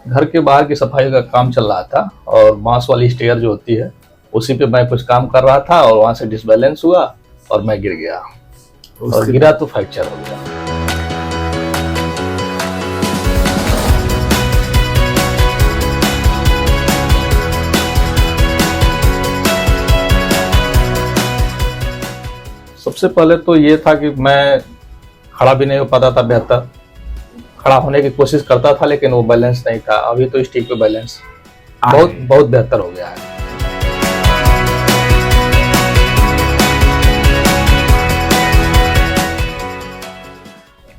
घर के बाहर की सफाई का काम चल रहा था और बांस वाली स्टेयर जो होती है उसी पे मैं कुछ काम कर रहा था और वहां से डिसबैलेंस हुआ और मैं गिर गया और गिरा तो फ्रैक्चर हो गया। सबसे पहले तो ये था कि मैं खड़ा भी नहीं हो पाता था बेहतर, खड़ा होने की कोशिश करता था लेकिन वो बैलेंस नहीं था। अभी तो स्टिक पे बैलेंस बहुत बेहतर हो गया है।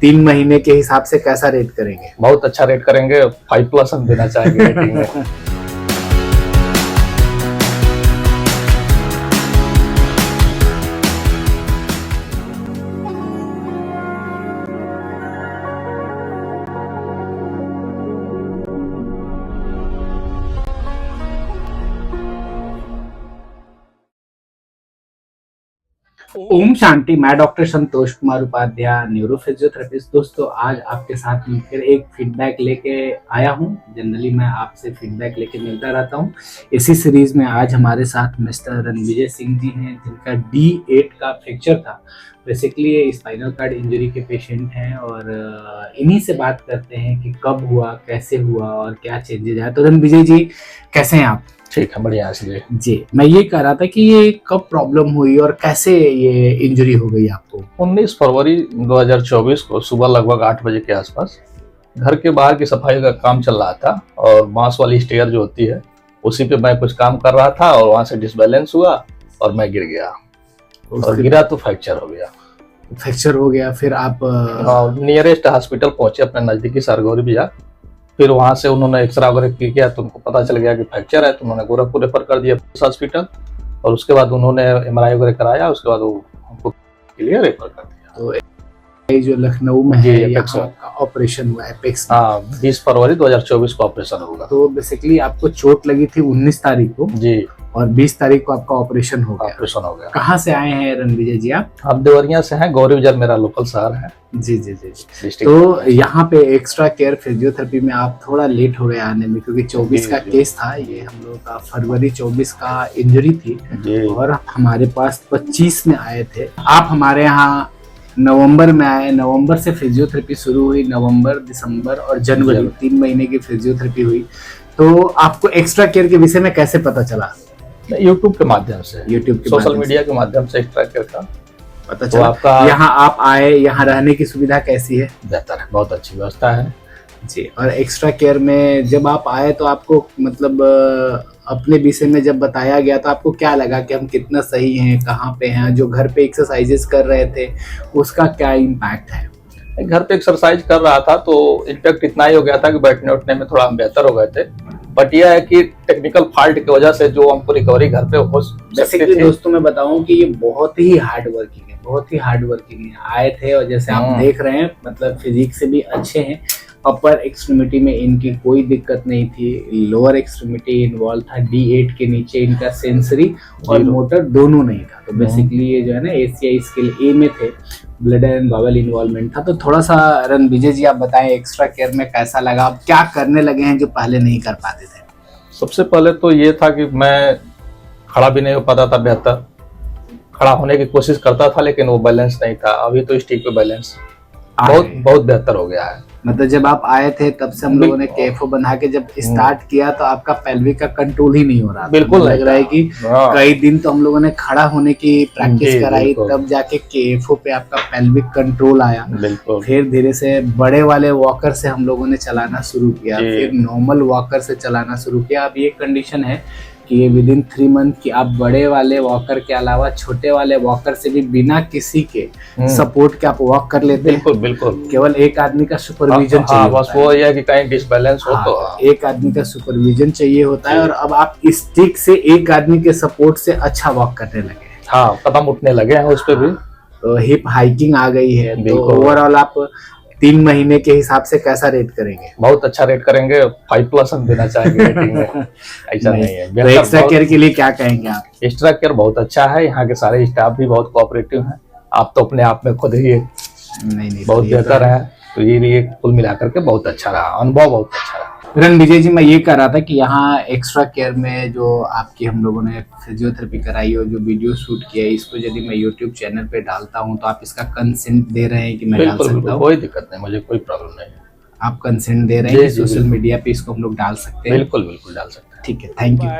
तीन महीने के हिसाब से कैसा रेट करेंगे? बहुत अच्छा रेट करेंगे, 5+ हम देना चाहेंगे रेटिंग में। ओम शांति। मैं doctor Santosh Kumar Upadhyay, neuro physiotherapist. दोस्तों, आज आपके साथ मिलकर एक फीडबैक लेके आया हूँ। जनरली मैं आपसे फीडबैक लेके मिलता रहता हूँ। इसी सीरीज में आज हमारे साथ मिस्टर रणविजय सिंह जी हैं, जिनका D8 का फ्रैक्चर था। बेसिकली ये स्पाइनल कार्ड इंजरी के पेशेंट हैं और इन्हीं से बात करते हैं कि कब हुआ, कैसे हुआ और क्या चेंजेज आया। तो रणविजय जी, कैसे हैं आप? ठीक है, बढ़िया जी। मैं ये कह रहा था कि ये कब प्रॉब्लम हुई और कैसे ये इंजरी हो गई आपको? 19 फरवरी 2024 को सुबह लगभग 8 बजे के आसपास घर के बाहर की सफाई का काम चल रहा था और बांस वाली स्टेयर जो होती है उसी पे मैं कुछ काम कर रहा था और वहां से डिसबैलेंस हुआ और मैं गिर गया और गिरा तो फ्रैक्चर हो गया। फ्रैक्चर हो गया, फिर आप नियरेस्ट हॉस्पिटल पहुंचे, अपने नजदीकी सरगौरी बाजार। फिर वहां से उन्होंने एक्सरा वगैरह किया तो उनको पता चल गया कि फ्रैक्चर है, तो उन्होंने गोरखपुर रेफर कर दिया हॉस्पिटल और उसके बाद उन्होंने MRI वगैरह कराया। उसके बाद वो हमको क्लियर रेफर कर दिया। तो ये जो लखनऊ में है, यहाँ का ऑपरेशन हुआ एपेक्स। हाँ, 20 फरवरी 2024 को ऑपरेशन होगा। तो बेसिकली आपको चोट लगी थी 19 तारीख को जी, और 20 तारीख को आपका ऑपरेशन हो गया। ऑपरेशन हो गया। कहाँ से आए हैं रणविजय जी आप? हम देवरिया से हैं, गौरी बाजार मेरा लोकल शहर है। जी जी जी। तो यहाँ पे एक्स्ट्रा केयर फिजियोथेरेपी में आप थोड़ा लेट हो गए आने में, क्योंकि 24 का केस था। ये हम लोग का फरवरी 24 का इंजरी थी और हमारे पास 25 में आए थे। आप हमारे यहाँ नवंबर में आए। नवंबर से फिजियोथेरेपी शुरू हुई। नवंबर, दिसंबर और जनवरी 3 महीने की फिजियोथेरेपी हुई। तो आपको एक्स्ट्रा केयर के विषय में कैसे पता चला? यूट्यूब के माध्यम से, यूट्यूब के सोशल मीडिया के माध्यम से एक्स्ट्रा केयर का पता चला। तो आपका यहाँ आप आए, यहाँ रहने की सुविधा कैसी है? बेहतर है, बहुत अच्छी व्यवस्था है जी। और एक्स्ट्रा केयर में जब आप आए तो आपको मतलब अपने विषय में जब बताया गया तो आपको क्या लगा कि हम कितना सही हैं, कहाँ पे हैं? जो घर पे एक्सरसाइजेस कर रहे थे उसका क्या इम्पैक्ट है? घर पे एक्सरसाइज कर रहा था तो इम्पैक्ट इतना ही हो गया था कि बैठने उठने में थोड़ा हम बेहतर हो गए थे। बट यह है कि टेक्निकल फॉल्ट की वजह से जो हमको रिकवरी घर पे हो सकती थी। दोस्तों मैं बताऊं कि ये बहुत ही हार्ड वर्किंग है, बहुत ही हार्ड वर्किंग है। आए थे और जैसे आप देख रहे हैं, मतलब फिजिक से भी अच्छे हैं। अपर एक्सट्रीमिटी में इनकी कोई दिक्कत नहीं थी। लोअर एक्सट्रीमिटी इन्वॉल्व था। D8 के नीचे इनका सेंसरी और मोटर दोनों नहीं था। तो बेसिकली ये जो है ना ACI स्केल A में थे, ब्लडर एंड बावल इन्वॉल्वमेंट था। तो थोड़ा सा रणविजय जी आप बताएं, एक्स्ट्रा केयर में कैसा लगा? आप क्या करने लगे हैं जो पहले नहीं कर पाते थे? सबसे पहले तो ये था कि मैं खड़ा भी नहीं हो पाता था बेहतर, खड़ा होने की कोशिश करता था लेकिन वो बैलेंस नहीं था। अभी तो स्टिक पे बैलेंस बहुत बेहतर हो गया है। मतलब जब आप आए थे तब से हम लोगों ने KFO बना के जब स्टार्ट किया तो आपका पेल्विक का कंट्रोल ही नहीं हो रहा था। बिल्कुल लग रहा है कि कई दिन तो हम लोगों ने खड़ा होने की प्रैक्टिस कराई, तब जाके KFO पे आपका पेल्विक कंट्रोल आया। फिर धीरे से बड़े वाले वॉकर से हम लोगों ने चलाना शुरू किया, फिर नॉर्मल वॉकर से चलाना शुरू किया। अब ये कंडीशन है कि ये विदिन 3 मंथ की आप बड़े वाले वॉकर के अलावा छोटे वाले वॉकर से भी बिना किसी के सपोर्ट के आप वॉक कर लेते हैं। बिल्कुल। केवल एक आदमी का सुपरविजन चाहिए। बस वो ये है कि कहीं डिसबैलेंस हो तो एक आदमी का सुपरविजन चाहिए होता है। और अब आप स्टिक से एक आदमी के सपोर्ट से अच्छा वॉक करने लगे। हाँ, कदम उठने लगे हैं उस पे भी। तो हिप हाइकिंग आ गई है। तो ओवरऑल आप 3 महीने के हिसाब से कैसा रेट करेंगे? बहुत अच्छा रेट करेंगे, 5+ हम देना चाहेंगे रेटिंग में। ऐसा नहीं है। तो एक्स्ट्रा केयर के लिए क्या कहेंगे आप? एक्स्ट्रा केयर बहुत अच्छा है, यहाँ के सारे स्टाफ भी बहुत कोऑपरेटिव हैं। आप तो अपने आप में खुद ही नहीं बहुत बेहतर है। तो ये कुल मिलाकर के बहुत अच्छा रहा, अनुभव बहुत अच्छा रहा। रणविजय जी, मैं ये कह रहा था कि यहाँ एक्स्ट्रा केयर में जो आपकी हम लोगों ने फिजियोथेरेपी कराई और जो वीडियो शूट किया है, इसको यदि मैं यूट्यूब चैनल पे डालता हूँ तो आप इसका कंसेंट दे रहे हैं कि मैं डाल बिल्कुल सकता बिल्कुल, हूँ? कोई दिक्कत नहीं, मुझे कोई प्रॉब्लम नहीं है। आप कंसेंट दे रहे हैं जी कि जी सोशल बिल्कुल मीडिया पे इसको हम लोग डाल सकते हैं? बिल्कुल बिल्कुल डाल सकते हैं। ठीक है, थैंक यू।